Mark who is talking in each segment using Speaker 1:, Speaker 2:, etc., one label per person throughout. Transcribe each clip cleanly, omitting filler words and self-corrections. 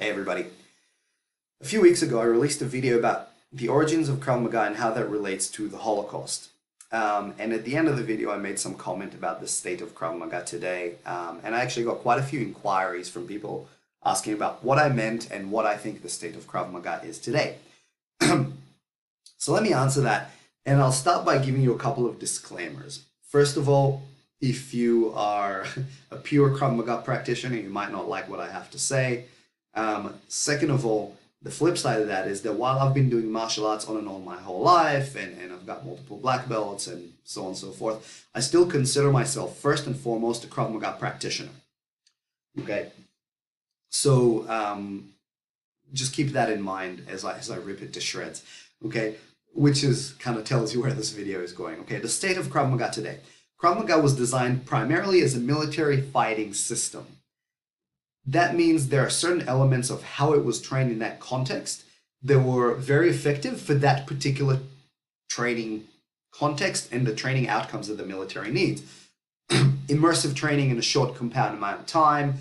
Speaker 1: Hey everybody. A few weeks ago I released a video about the origins of Krav Maga and how that relates to the Holocaust. And at the end of the video I made some comment about the state of Krav Maga today. And I actually got quite a few inquiries from people asking about what I meant and what I think the state of Krav Maga is today. So let me answer that, and I'll start by giving you a couple of disclaimers. First of all, if you are a pure Krav Maga practitioner, you might not like what I have to say. Second of all, the flip side of that is that while I've been doing martial arts on and on my whole life, and I've got multiple black belts and so on and so forth, I still consider myself first and foremost a Krav Maga practitioner. Okay, so just keep that in mind as I rip it to shreds. Okay, which is kind of tells you where this video is going. Okay, the state of Krav Maga today. Krav Maga was designed primarily as a military fighting system. That means there are certain elements of how it was trained in that context that were very effective for that particular training context and the training outcomes that the military needs. Immersive training in a short compound amount of time,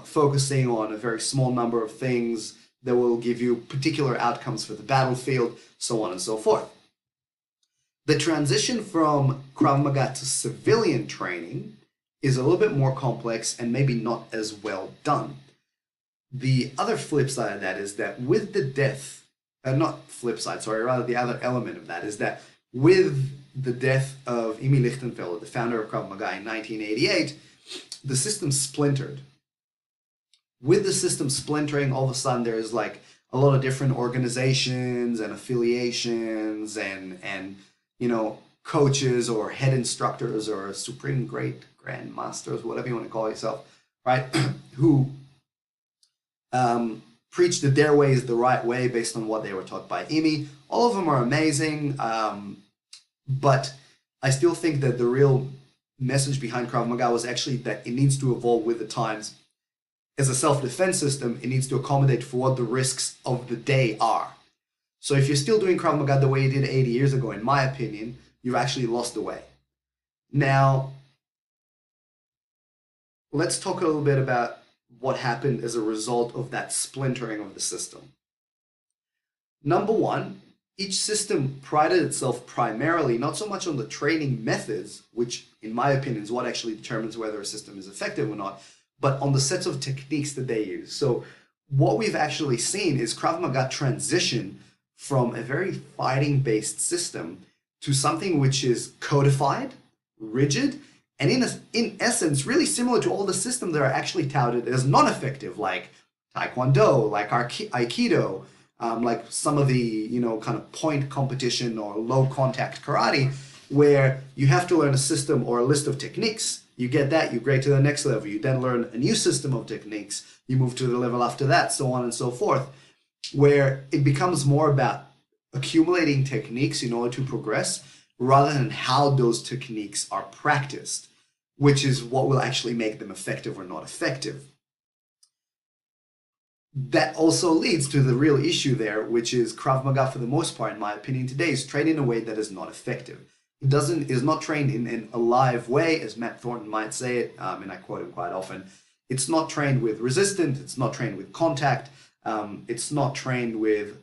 Speaker 1: focusing on a very small number of things that will give you particular outcomes for the battlefield, so on and so forth. The transition from Krav Maga to civilian training is a little bit more complex and maybe not as well done. The other flip side of that is that with the death, not flip side, sorry, rather the other element of that is that with the death of Imi Lichtenfelder, the founder of Krav Maga in 1988, the system splintered. With the system splintering, all of a sudden there's like a lot of different organizations and affiliations and you know, coaches or head instructors or supreme great grandmasters, whatever you want to call yourself, right? Who preach that their way is the right way based on what they were taught by Imi. All of them are amazing, but I still think that the real message behind Krav Maga was actually that it needs to evolve with the times. As a self-defense system, it needs to accommodate for what the risks of the day are. So if you're still doing Krav Maga the way you did 80 years ago, in my opinion, you've actually lost the way. Now, let's talk a little bit about what happened as a result of that splintering of the system. Number one, each system prided itself primarily not so much on the training methods, which in my opinion is what actually determines whether a system is effective or not, but on the sets of techniques that they use. So what we've actually seen is Krav Maga transition from a very fighting-based system to something which is codified, rigid, and in essence, really similar to all the systems that are actually touted as non-effective, like Taekwondo, like Aikido, like some of the, you know, kind of point competition or low-contact karate, where you have to learn a system or a list of techniques. You get that, you grade to the next level. You then learn a new system of techniques. You move to the level after that, so on and so forth, where it becomes more about accumulating techniques in order to progress rather than how those techniques are practiced, which is what will actually make them effective or not effective. That also leads to the real issue there, which is Krav Maga, for the most part, in my opinion today, is trained in a way that is not effective. It is not trained in a live way, as Matt Thornton might say it, and I quote him quite often. It's not trained with resistance, it's not trained with contact, it's not trained with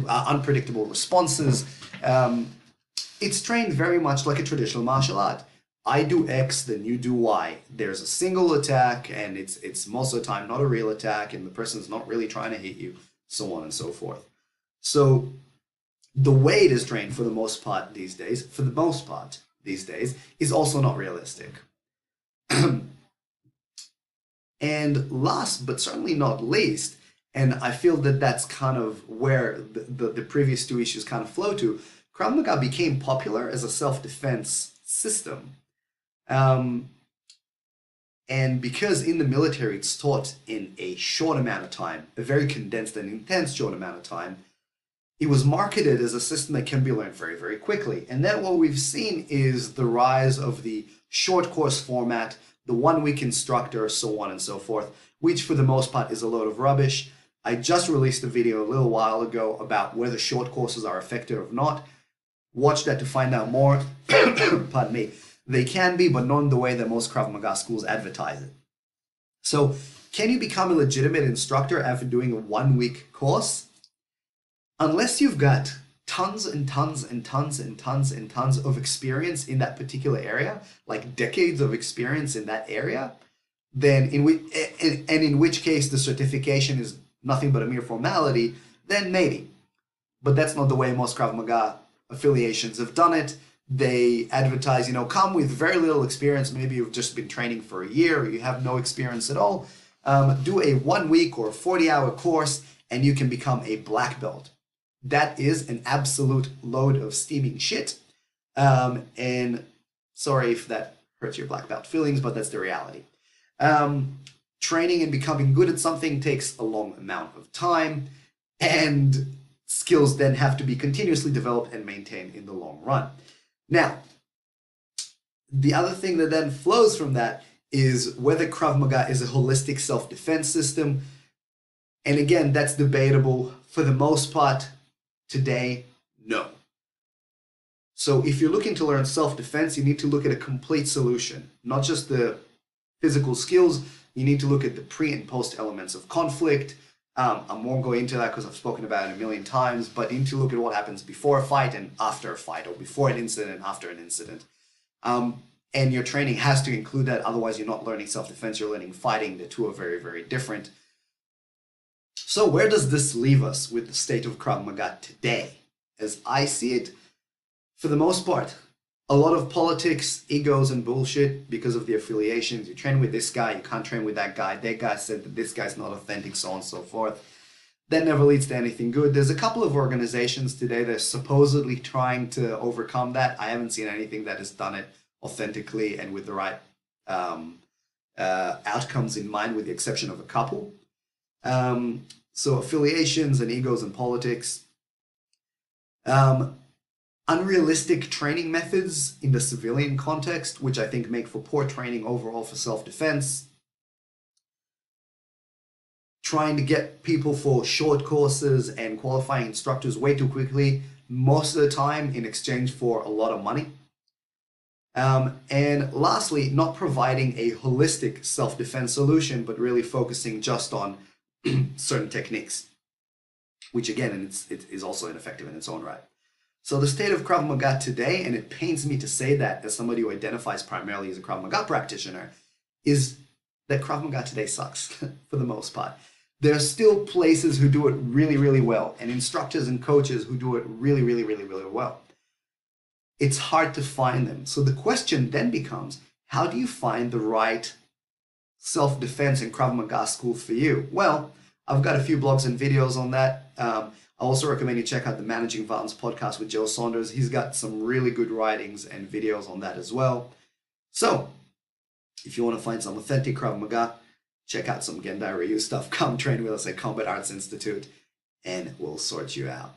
Speaker 1: unpredictable responses. It's trained very much like a traditional martial art. I do X, then you do Y. There's a single attack, and it's most of the time not a real attack, and the person's not really trying to hit you, so on and so forth. So the way it is trained for the most part these days, is also not realistic. And last but certainly not least, and I feel that that's kind of where the previous two issues kind of flow to, Krav Maga became popular as a self-defense system. And because in the military it's taught in a short amount of time, a very condensed and intense short amount of time, it was marketed as a system that can be learned very, very quickly. And then what we've seen is the rise of the short course format, the 1 week instructor, so on and so forth, which for the most part is a load of rubbish. I just released a video a little while ago about whether short courses are effective or not. Watch that to find out more. Pardon me. They can be, but not in the way that most Krav Maga schools advertise it. So can you become a legitimate instructor after doing a 1 week course? Unless you've got tons and tons and tons and tons and tons of experience in that particular area, like decades of experience in that area, then in which case the certification is nothing but a mere formality, then maybe. But that's not the way most Krav Maga affiliations have done it. They advertise, come with very little experience. Maybe you've just been training for a year, or you have no experience at all. Do a 1 week or 40-hour course, and you can become a black belt. That is an absolute load of steaming shit. And sorry if that hurts your black belt feelings, but that's the reality. Training and becoming good at something takes a long amount of time, and skills then have to be continuously developed and maintained in the long run. Now, the other thing that then flows from that is whether Krav Maga is a holistic self-defense system. And again, that's debatable. For the most part, today, no. So if you're looking to learn self-defense, you need to look at a complete solution, not just the physical skills. You need to look at the pre and post elements of conflict. I won't go into that because I've spoken about it a million times, but you need to look at what happens before a fight and after a fight, or before an incident, after an incident. And your training has to include that. Otherwise, you're not learning self-defense, you're learning fighting. The two are very, very different. So where does this leave us with the state of Krav Maga today? As I see it, for the most part, a lot of politics, egos, and bullshit because of the affiliations. You train with this guy, you can't train with that guy. That guy said that this guy's not authentic, so on and so forth. That never leads to anything good. There's a couple of organizations today that are supposedly trying to overcome that. I haven't seen anything that has done it authentically and with the right outcomes in mind, with the exception of a couple. So affiliations and egos and politics. Unrealistic training methods in the civilian context, which I think make for poor training overall for self-defense. Trying to get people for short courses and qualifying instructors way too quickly, most of the time in exchange for a lot of money. And lastly, not providing a holistic self-defense solution, but really focusing just on certain techniques, which again, it is also ineffective in its own right. So the state of Krav Maga today, and it pains me to say that as somebody who identifies primarily as a Krav Maga practitioner, is that Krav Maga today sucks for the most part. There are still places who do it really, really well, and instructors and coaches who do it really, really, really, really well. It's hard to find them. So the question then becomes, how do you find the right self-defense and Krav Maga school for you? Well, I've got a few blogs and videos on that. I also recommend you check out the Managing Violence podcast with Joe Saunders. He's got some really good writings and videos on that as well. So if you want to find some authentic Krav Maga, check out some Gendai Ryu stuff. Come train with us at Combat Arts Institute, and we'll sort you out.